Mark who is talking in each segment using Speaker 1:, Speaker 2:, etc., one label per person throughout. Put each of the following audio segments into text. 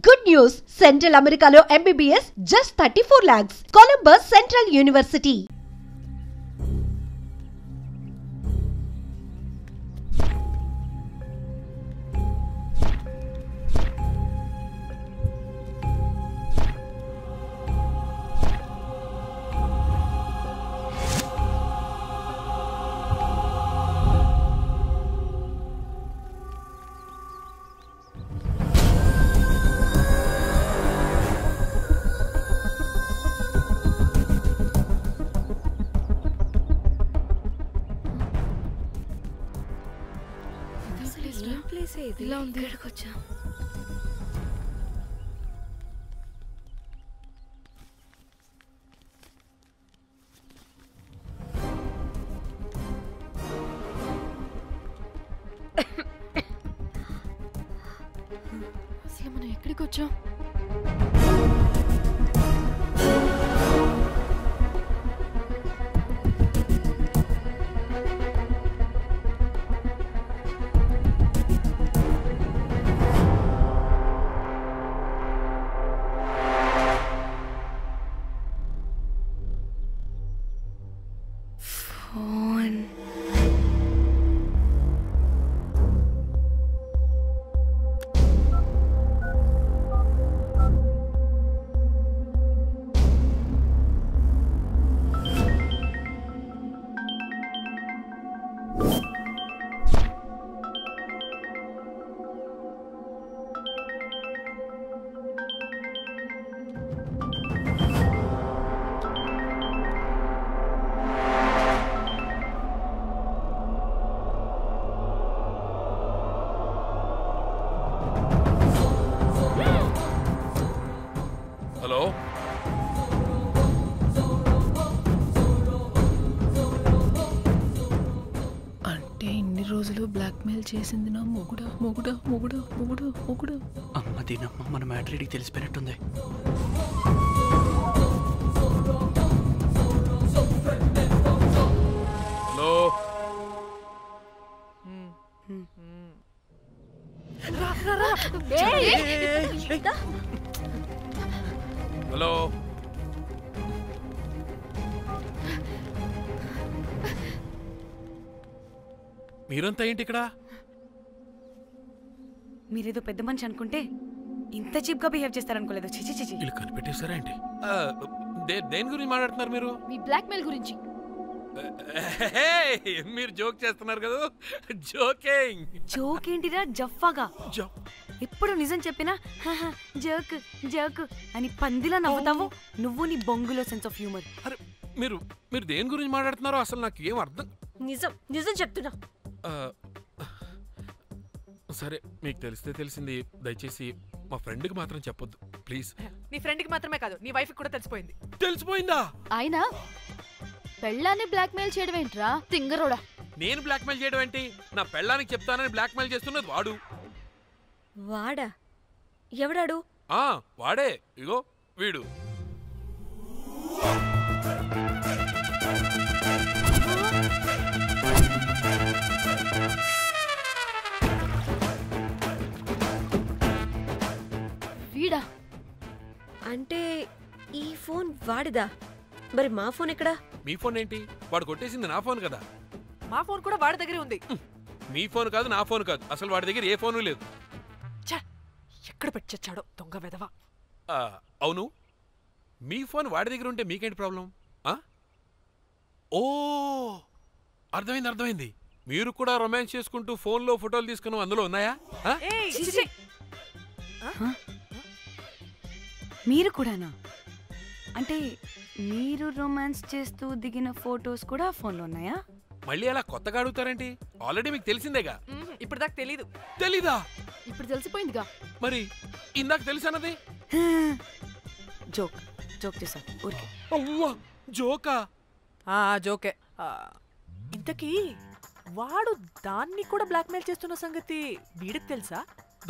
Speaker 1: Good news! Central Americano MBBS just 34 lakhs. Columbus Central University.
Speaker 2: ఇలా ఉంది. ఇక్కడికి వచ్చా. అసలు మనం ఎక్కడికి వచ్చాం?
Speaker 3: హలో
Speaker 2: అంటే ఇన్ని రోజులు బ్లాక్మెయిల్ చేసింది నా మొగుడా మొగుడా మొగుడా మొగుడు మొగుడు.
Speaker 4: అమ్మ దీనమ్మ మన మ్యాట్రీడికి తెలిసిపోయినట్టుంది.
Speaker 3: హలో హలో మీరంతా ఏంటి ఇక్కడ?
Speaker 5: మీరేదో పెద్ద మనిషి అనుకుంటే ఇంత చీప్ గా బిహేవ్ చేస్తారనుకోలేదు. చిచి చిచి.
Speaker 3: వీళ్ళు కనిపెట్టేశారా ఏంటి? దేని గురించి మాట్లాడుతున్నారు మీరు?
Speaker 2: మీ బ్లాక్మెయిల్ గురించి.
Speaker 3: మీరు జోక్ చేస్తున్నారు కదా? జోకింగ్.
Speaker 5: జోక్ ఏంటిరా జఫ్ఫాగా? ఎప్పుడు నిజం చెప్పినా జోక్ జోక్ అని పందిలా నవ్వుతావు. నువ్వు నీ బొంగులో సెన్స్ ఆఫ్ హ్యూమర్.
Speaker 3: అరే మీరు మీరు దేని గురించి మాట్లాడుతున్నారో అసలు నాకు ఏం అర్థం.
Speaker 5: నిజం నిజం చెప్తున్నా.
Speaker 3: సరే మీకు తెలిస్తే తెలిసింది. దయచేసి మా ఫ్రెండ్కి మాత్రం చెప్పొద్దు ప్లీజ్.
Speaker 6: నీ ఫ్రెండ్కి మాత్రమే కాదు, నీ వైఫ్కి కూడా తెలిసిపోయింది.
Speaker 3: తెలిసిపోయిందా?
Speaker 2: ఆయన పెళ్ళాన్ని బ్లాక్మెయిల్ చేయడం ఏంట్రా తింగరోడా?
Speaker 3: నేను బ్లాక్మెయిల్ చేయడం ఏంటి? నా పెళ్ళానికి చెప్తానని బ్లాక్మెయిల్ చేస్తున్నది వాడు.
Speaker 5: వాడా? ఎవడాడు?
Speaker 3: వాడే. ఇగో వీడు.
Speaker 2: వీడా?
Speaker 5: అంటే ఈ ఫోన్ వాడిదా? మరి మా ఫోన్ ఎక్కడా?
Speaker 3: మీ ఫోన్ ఏంటి? వాడు కొట్టేసింది నా ఫోన్ కదా.
Speaker 6: మా ఫోన్ కూడా వాడి దగ్గరే ఉంది.
Speaker 3: మీ ఫోన్ కాదు, నా ఫోన్ కాదు, అసలు వాడి దగ్గర ఏ ఫోను లేదు.
Speaker 6: ఎక్కడ పెట్టొచ్చాడో దొంగ వెధవ.
Speaker 3: అవును, మీ ఫోన్ వాడి దగ్గర ఉంటే మీకేంటి ప్రాబ్లం? ఓ అర్థమైంది అర్థమైంది. మీరు కూడా రొమాన్స్ చేసుకుంటూ ఫోన్లో ఫోటోలు తీసుకున్నాం, అందులో ఉన్నాయా?
Speaker 5: మీరు కూడానా? అంటే మీరు రొమాన్స్ చేస్తూ దిగిన ఫోటోస్ కూడా ఫోన్లో ఉన్నాయా?
Speaker 3: మళ్ళీ అలా కొత్తగా అడుగుతారేంటి? ఆల్రెడీ మీకు తెలిసిందేగా.
Speaker 6: ఇప్పుడు దాకా తెలీదు.
Speaker 3: తెలీదా?
Speaker 2: ఇప్పుడు తెలిసిపోయిందిగా.
Speaker 3: మరి ఇందాక తెలిసన్నది
Speaker 5: జోక్ జోక్ చేశా ఊరికే.
Speaker 3: అవ్వా జోకా?
Speaker 6: జోకే. ఇంతకీ వాడు దాన్ని కూడా బ్లాక్మెయిల్ చేస్తున్న సంగతి వీడికి తెలుసా?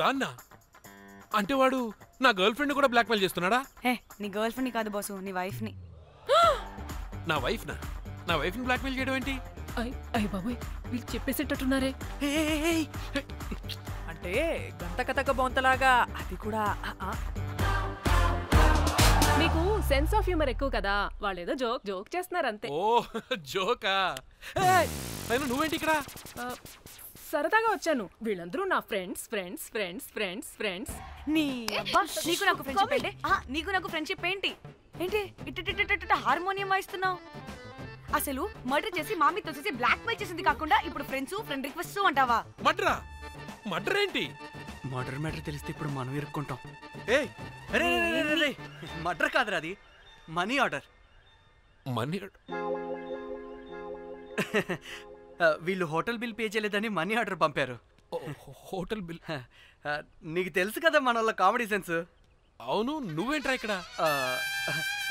Speaker 3: దాన్నా? అంటే వాడు నా గర్ల్ ఫ్రెండ్ కూడా బ్లాక్మెయిల్ చేస్తున్నాడా?
Speaker 5: నీ గర్ల్ ఫ్రెండ్ కాదు బాసు, నీ వైఫ్ ని.
Speaker 3: నా వైఫ్ ని బ్లాక్మెయిల్ చేయడం ఏంటి?
Speaker 2: అయ్య బాబోయ్, వీళ్ళు చెప్పేసేటట్టున్నారే.
Speaker 6: అంటే గంతకతక బొంతలాగా అది కూడా
Speaker 2: నీకు సెన్స్ ఆఫ్ హ్యూమర్ ఎక్కువ కదా, వాళ్ళేదో జోక్ జోక్ చేస్తున్నారు అంతే.
Speaker 3: ఓ జోకా. పైన నువ్వేంటి ఇక్కడ?
Speaker 2: సరదాగా వచ్చాను. వీళ్ళందరూ నా friends friends friends friends friends.
Speaker 5: నీకు నాకు ఫ్రెండ్షిప్ ఏంటి? నీకు నాకు ఫ్రెండ్షిప్ ఏంటి? ఏంటి ఇట్ట హార్మోనియం వాయిస్తున్నావు? అసలు మర్డర్ చేసి మామీ తోసేసి బ్లాక్ మెయిల్ చేసింది కాకుండా ఇప్పుడు ఫ్రెండ్స్ ఫ్రెండ్ రిక్వెస్ట్ అంటావా?
Speaker 3: మర్డరా? మర్డర్ ఏంటి?
Speaker 4: మర్డర్ మ్యాటర్ తెలిస్తే ఇప్పుడు మనం ఇరుక్కుంటాం. మర్డర్ కాదురా, అది మనీ ఆర్డర్.
Speaker 3: మనీ?
Speaker 4: వీళ్ళు హోటల్ బిల్ పే చేయలేదని మనీ ఆర్డర్ పంపారు.
Speaker 3: Hotel bill?
Speaker 4: నీకు తెలుసు కదా మన వాళ్ళ కామెడీ సెన్స్.
Speaker 3: అవును, నువ్వేంట్రా ఇక్కడ?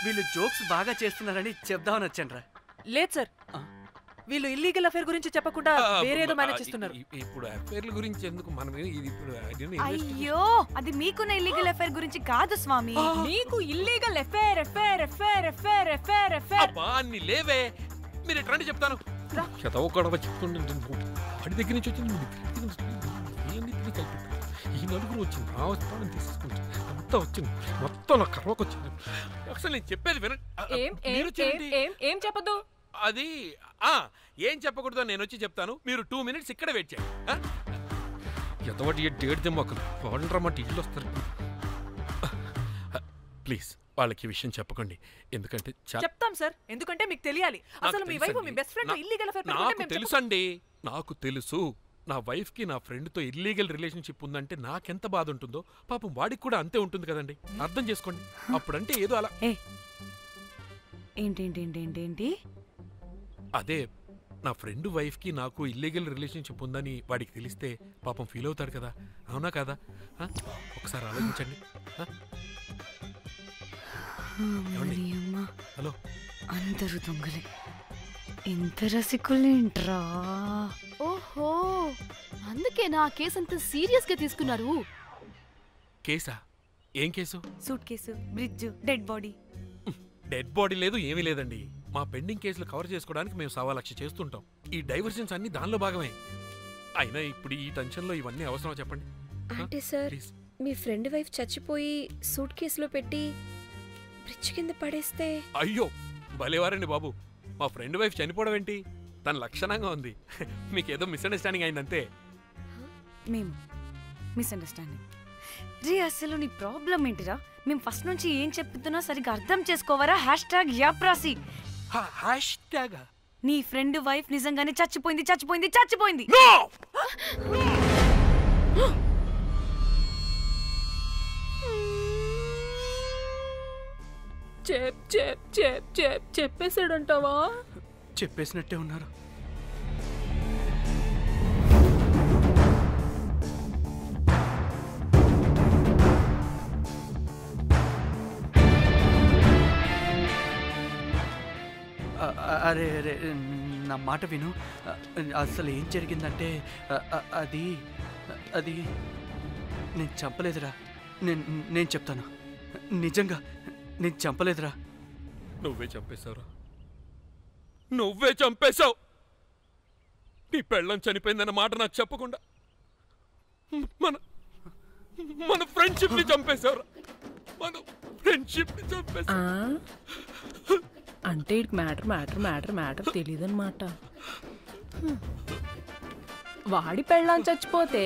Speaker 4: వీళ్ళు జోక్స్ బాగా చేస్తున్నారని చెప్దామని వచ్చానురా.
Speaker 6: లేదు సార్, వీళ్ళు ఇల్లీగల్ అఫేర్ గురించి చెప్పకుండా వేరేదో మేనేజ్ చేస్తున్నారు.
Speaker 3: ఇప్పుడు అఫేర్ల గురించి ఎందుకు మనం ఇప్పుడు?
Speaker 5: అయ్యో, అది మీకున్న ఇల్లీగల్ అఫేర్ గురించి కాదు స్వామి.
Speaker 2: నీకు illegal affair affair affair affair affair affair.
Speaker 3: అబ్బా అన్ని లేవే, మీరు ఎట్లా చెప్తాను. చదవ గొడవ చెప్తుండే వాడి దగ్గర నుంచి వచ్చింది, ఈ నలుగురు వచ్చింది, నా వస్తాను తీసుకుంటా, అంతా వచ్చింది, మొత్తం నా కర్వకు వచ్చింది. అసలు నేను చెప్పేది వినండి.
Speaker 2: ఏం చెప్పదు?
Speaker 3: అది ఏం చెప్పకూడదు, నేను వచ్చి చెప్తాను. మీరు 2 minutes ఇక్కడ వెయిట్ చేయండి. ఎంతవాటి డేట్ దెమ్మకలు వాళ్ళు రమ్మంటే ఇల్లు వస్తారు. ప్లీజ్ వాళ్ళకి విషయం చెప్పకండి, ఎందుకంటే
Speaker 6: చెప్తాం సార్, ఎందుకంటే మీకు తెలియాలి. అసలు మీ వైఫ్ మీ బెస్ట్ ఫ్రెండ్ ఇల్లీగల్ అఫేర్ పెట్టుకుంటే
Speaker 3: నాకు తెలుసండి, నాకు తెలుసు. నా వైఫ్ కి నా ఫ్రెండ్ తో ఇల్లీగల్ రిలేషన్షిప్ ఉందంటే నాకెంత బాధ ఉంటుందో పాపం వాడికి కూడా అంతే ఉంటుంది కదండి. అర్థం చేసుకోండి. అప్పుడంటే ఏదో అలా.
Speaker 5: ఏంటి?
Speaker 3: అదే నా ఫ్రెండ్ వైఫ్ కి నాకు ఇల్లీగల్ రిలేషన్షిప్ ఉందని వాడికి తెలిస్తే పాపం ఫీల్ అవుతాడు కదా, అవునా కదా? ఒకసారి ఆలోచించండి. హలో,
Speaker 5: అందరూ దొంగలే, ఇంత రసికులేంట్రా?
Speaker 7: ఓహో, అందుకే నా కేసు అంత సీరియస్ గా తీసుకున్నారు.
Speaker 3: కేసా? ఏం case?
Speaker 5: Suit case, bridge, dead body.
Speaker 3: Dead body లేదు, ఏమీ లేదండి. మా పెండింగ్ కేసులు కవర్ చేసుకోవడానికి మేము 1,00,000 చేస్తుంటాం. ఈ డైవర్షన్స్ అన్ని దానిలో భాగమే. అయినా ఇప్పుడు ఈ టెన్షన్లో ఇవన్నీ అవసరం చెప్పండి.
Speaker 8: అంటే సార్, మీ ఫ్రెండ్ వైఫ్ చచ్చిపోయి సూట్ కేసులో పెట్టి బ్రిడ్జ్ కింద పడేస్తే?
Speaker 3: అయ్యో భలేవారండి బాబు, మా ఫ్రెండ్ వైఫ్ చనిపోవడం ఏంటి? తన లక్షణంగా ఉంది. మీకేదో మిస్అండర్స్టాండింగ్ అయిందంతే.
Speaker 5: మేము మిస్అండర్స్టాండింగ్ రీ? అసలు నీ ప్రాబ్లం ఏంటిరా? మేము ఫస్ట్ నుంచి ఏం చెప్తున్నా సరిగ్గా అర్థం చేసుకోవరా? #యాప్రాసి. నీ ఫ్రెండ్ వైఫ్ నిజంగానే చచ్చిపోయింది.
Speaker 2: చెప్పేసాడంటావా?
Speaker 4: చెప్పేసినట్టే ఉన్నారు. అరే అరే, నా మాట విను. అసలు ఏం జరిగిందంటే అది అది నేను చంపలేదురా. నేను చెప్తాను, నిజంగా నేను చంపలేదురా.
Speaker 3: నువ్వే చంపేశావురా, నువ్వే చంపేశావు. నీ పెళ్ళం చనిపోయిందన్న మాట నాకు చెప్పకుండా మన ఫ్రెండ్షిప్ ని చంపేశావురా. మన ఫ్రెండ్షిప్ ని చంపేశావు.
Speaker 2: అంటే మ్యాటర్ తెలియదన్నమాట. వాడి పెళ్ళాం చచ్చిపోతే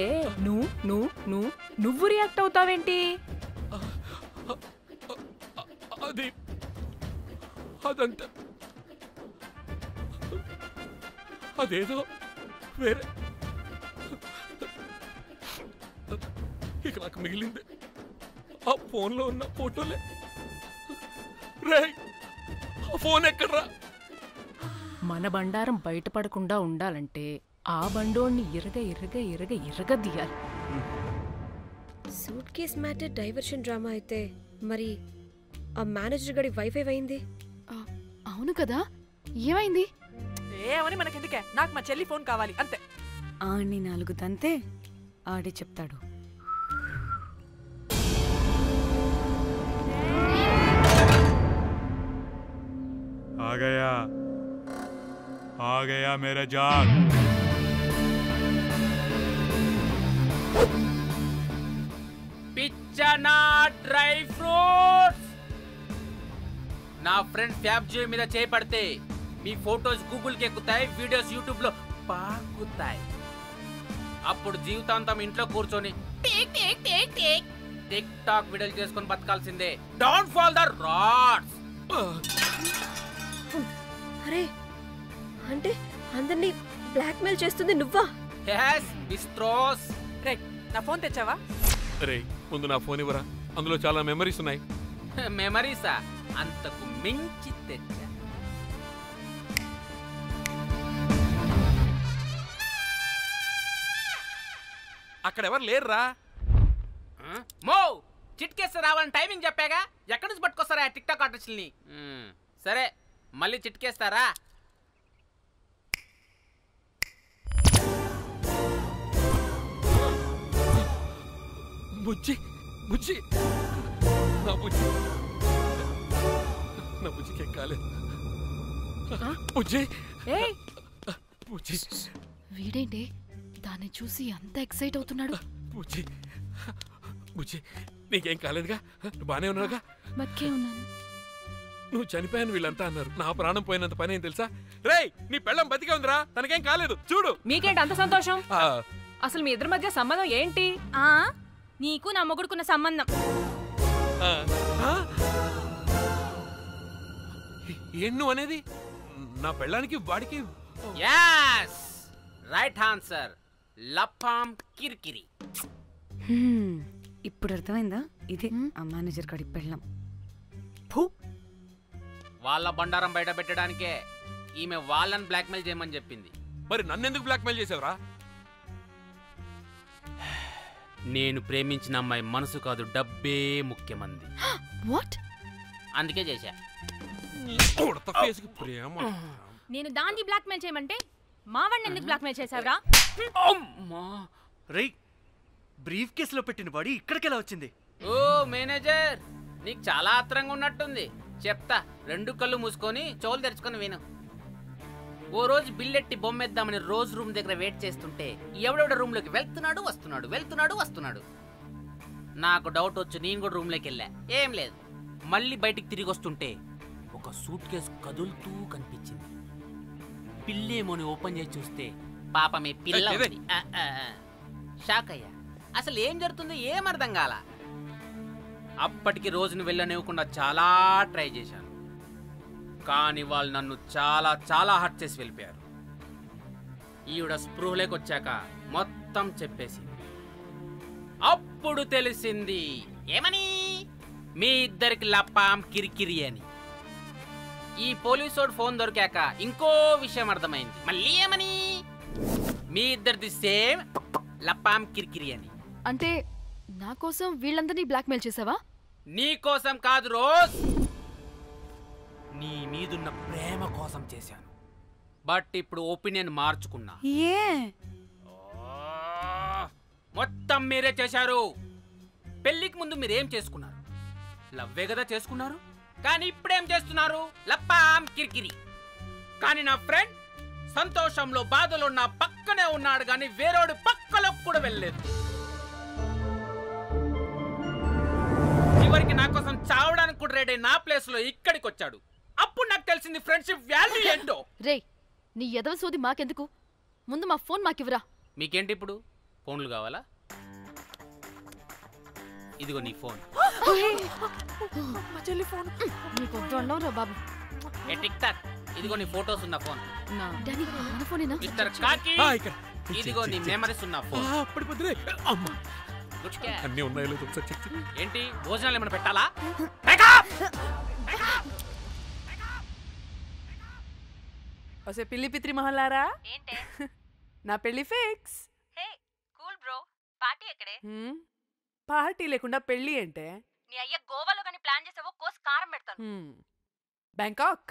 Speaker 2: నువ్వు రియాక్ట్ అవుతావేంటి?
Speaker 3: అదంతా అదేదో వేరే. ఇక నాకు మిగిలింది ఆ ఫోన్లో ఉన్న ఫోటోలే. రే, ఆ ఫోన్ ఎక్కడ్రా?
Speaker 2: మన బండారం బయటపడకుండా ఉండాలంటే ఆ బండోడిని ఇరగదీయాలి.
Speaker 8: Suitcase matter diversion drama అయితే మరి ఆ మేనేజర్ గడి వైఫ్ ఏమైంది?
Speaker 7: అవును కదా, ఏమైంది?
Speaker 6: ఏమని మనకెందుకే, నాకు మా చెల్లి ఫోన్ కావాలి అంతే.
Speaker 5: ఆడిని 4 తంతే ఆడే చెప్తాడు.
Speaker 9: आ गया मेरा जाग।
Speaker 10: Banana dry fruits. నా ఫ్రెండ్ ఫ్యాబ్ జియో మీద చేపడితే మీ ఫోటోస్ గూగుల్కి ఎక్కుతాయి, వీడియోస్ యూట్యూబ్లో పాకుతాయి. అప్పుడు జీవితాంతం ఇంట్లో కూర్చొని టిక్ టాక్ వీడియోలు చేసుకొని బతకాల్సిందే. Don't fall the roads.
Speaker 8: అరే అంటే అందరినీ బ్లాక్మెయిల్ చేస్తుంది నువ్వా?
Speaker 10: yes బిస్ట్రోస్.
Speaker 6: రే నా ఫోన్ తెచ్చావా?
Speaker 3: రే ముందు నా ఫోన్ ఇవ్వరా, అందులో చాలా మెమరీస్ ఉన్నాయి.
Speaker 10: మెమరీసా? అంతకు మించి తెచ్చా.
Speaker 3: అక్కడ ఎవరు లేరురా.
Speaker 10: మో చిట్కేస్తే రావాలని టైమింగ్ చెప్పాగా, ఎక్కడి నుంచి పట్టుకొస్తారా టిక్ టాక్ ఆర్టిస్టుల్ని? సరే మళ్ళీ చిట్కేస్తారా?
Speaker 3: బుజ్జి బుజ్జి నా బుజ్జి, నా బుజ్జికి కాలేదు. బుజ్జి బుజ్జి.
Speaker 7: వీడేంటి దాన్ని చూసి అంత ఎక్సైట్ అవుతున్నాడు?
Speaker 3: బుజ్జి బుజ్జి నీకేం కాలేదుగా? నువ్వు బానే ఉన్నావుగా?
Speaker 7: బతికే ఉన్నాను.
Speaker 3: నువ్వు చనిపోయాను వీళ్ళంతా అన్నారు. నా ప్రాణం పోయినంత పని ఏం తెలుసా? రేయ్ నీ పెళ్ళం బతికే ఉందిరా, తనకేం కాలేదు చూడు.
Speaker 6: మీకేంటి అంత సంతోషం? అసలు మీ ఇద్దరి మధ్య సంబంధం ఏంటి?
Speaker 5: నీకు నా మొగుడుకున్న సంబంధం.
Speaker 3: ఏం నువ్వు అనేది? నా పెళ్ళానికి వాడికి?
Speaker 10: yes right answer. లపాం కిరికిరి.
Speaker 5: ఇప్పుడు అర్థమైందా? ఇదే ఆ మేనేజర్ కాడి పెళ్ళం.
Speaker 10: వాళ్ళ బండారం బయట పెట్టడానికే ఈమె వాళ్ళని బ్లాక్మెయిల్ చేయమని చెప్పింది.
Speaker 3: మరి నన్నెందుకు బ్లాక్మెయిల్ చేసావురా?
Speaker 10: నేను ప్రేమించిన అమ్మాయి మనసు కాదు, డబ్బే ముఖ్యమంది.
Speaker 7: వాట్?
Speaker 10: అందుకే చేశా.
Speaker 5: నేను దాన్ని బ్లాక్మెయిల్ చేయమంటే మావాడిని ఎందుకు బ్లాక్మెయిల్ చేశావురా?
Speaker 4: రేయ్ బ్రీఫ్ కేసులో పెట్టిన బాడీ ఇక్కడికెలా వచ్చింది?
Speaker 10: ఓ మేనేజర్, నీకు చాలా ఆత్రంగా ఉన్నట్టుంది. చెప్తా, రెండు కళ్ళు మూసుకొని చెవులు తెరుచుకొని విను. ఓ రోజు బిల్లెట్టి బొమ్మేద్దామని రోజు రూమ్ దగ్గర వెయిట్ చేస్తుంటే ఎవడెవడ రూమ్లోకి వెళ్తున్నాడు వస్తున్నాడు. నాకు డౌట్ వచ్చి నేను కూడా రూమ్లోకి వెళ్ళా. ఏం లేదు. మళ్ళీ బయటికి తిరిగి వస్తుంటే ఒక సూట్ కేసు కదులుతూ కనిపించింది. పిల్లేమోని ఓపెన్ చేసి చూస్తే పాపమే పిల్ల ఉంది. షాక్ అయ్యా. అసలు ఏం జరుగుతుందో ఏం అర్థం కాల. అప్పటికి రోజును వెళ్ళనివ్వకుండా చాలా ట్రై చేశాను, కానీ వాళ్ళు నన్ను చాలా చాలా హర్ట్ చేసి వెళ్ళిపోయారు. ఈవిడ స్పృహలోకి వచ్చాక మొత్తం చెప్పేసింది. అప్పుడు తెలిసింది ఏమని, మీ ఇద్దరికి లపాం కిరికిరి అని. ఈ పోలీసోడు ఫోన్ దొరికాక ఇంకో విషయం అర్థమైంది. మళ్ళీ ఏమని, మీ ఇద్దరిది సేమ్ లపాం కిరికిరి అని.
Speaker 7: అంటే నా కోసం వీళ్ళందరినీ బ్లాక్మెయిల్ చేసావా?
Speaker 10: నీ కోసం కాదు రోజ్, నీ మీదున్న ప్రేమ కోసం చేశాను. బట్ ఇప్పుడు ఒపీనియన్ మార్చుకున్నా. మొత్తం మీరే చేశారు. పెళ్లికి ముందు మీరేం చేసుకున్నారు? లవ్వే కదా చేసుకున్నారు. కానీ ఇప్పుడేం చేస్తున్నారు? లప్పాం కిరికిరి. కానీ నా ఫ్రెండ్ సంతోషంలో బాధలో నా పక్కనే ఉన్నాడు, కానీ వేరేడు పక్కలోకి కూడా వెళ్ళలేదు. చివరికి నా కోసం చావడానికి కూడా రెడీ నా ప్లేస్ లో ఇక్కడికి వచ్చాడు. అప్పుడు నాకు తెలిసింది ఫ్రెండ్షిప్ వాల్యూ ఏంటో.
Speaker 7: రే నీ ఎదవ సోది మాకెందుకు, ముందు మా ఫోన్ మాకివ్వరా.
Speaker 10: మీకేంటి ఇప్పుడు ఫోన్లు కావాలా? ఇదిగో నీ ఫోన్.
Speaker 7: నీకు దండం రా బాబు.
Speaker 10: ఏ టిక్ టాక్, ఇదిగో నీ ఫోటోస్ ఉన్న ఫోన్.
Speaker 7: డానీ మన ఫోనేనా?
Speaker 10: మిస్టర్ కాకి, ఇదిగో నీ మెమరీస్ ఉన్న ఫోన్.
Speaker 3: అన్నీ ఉన్నాయో లేదో ఒకసారి చెక్ చెయ్యి.
Speaker 10: ఏంటి భోజనాలు ఏమైనా పెట్టాలా?
Speaker 6: ఒసే పిల్లి పిత్రి మహల్లారా, నా పెళ్లి ఫిక్స్.
Speaker 5: కూల్ బ్రో, పార్టీ ఎక్కడే?
Speaker 6: పార్టీ లేకుండా పెళ్లి అంటే
Speaker 5: నీ అయ్య గోవాలో కానీ ప్లాన్ చేసావో కోసి కారం పెడతాను.
Speaker 6: బ్యాంకాక్.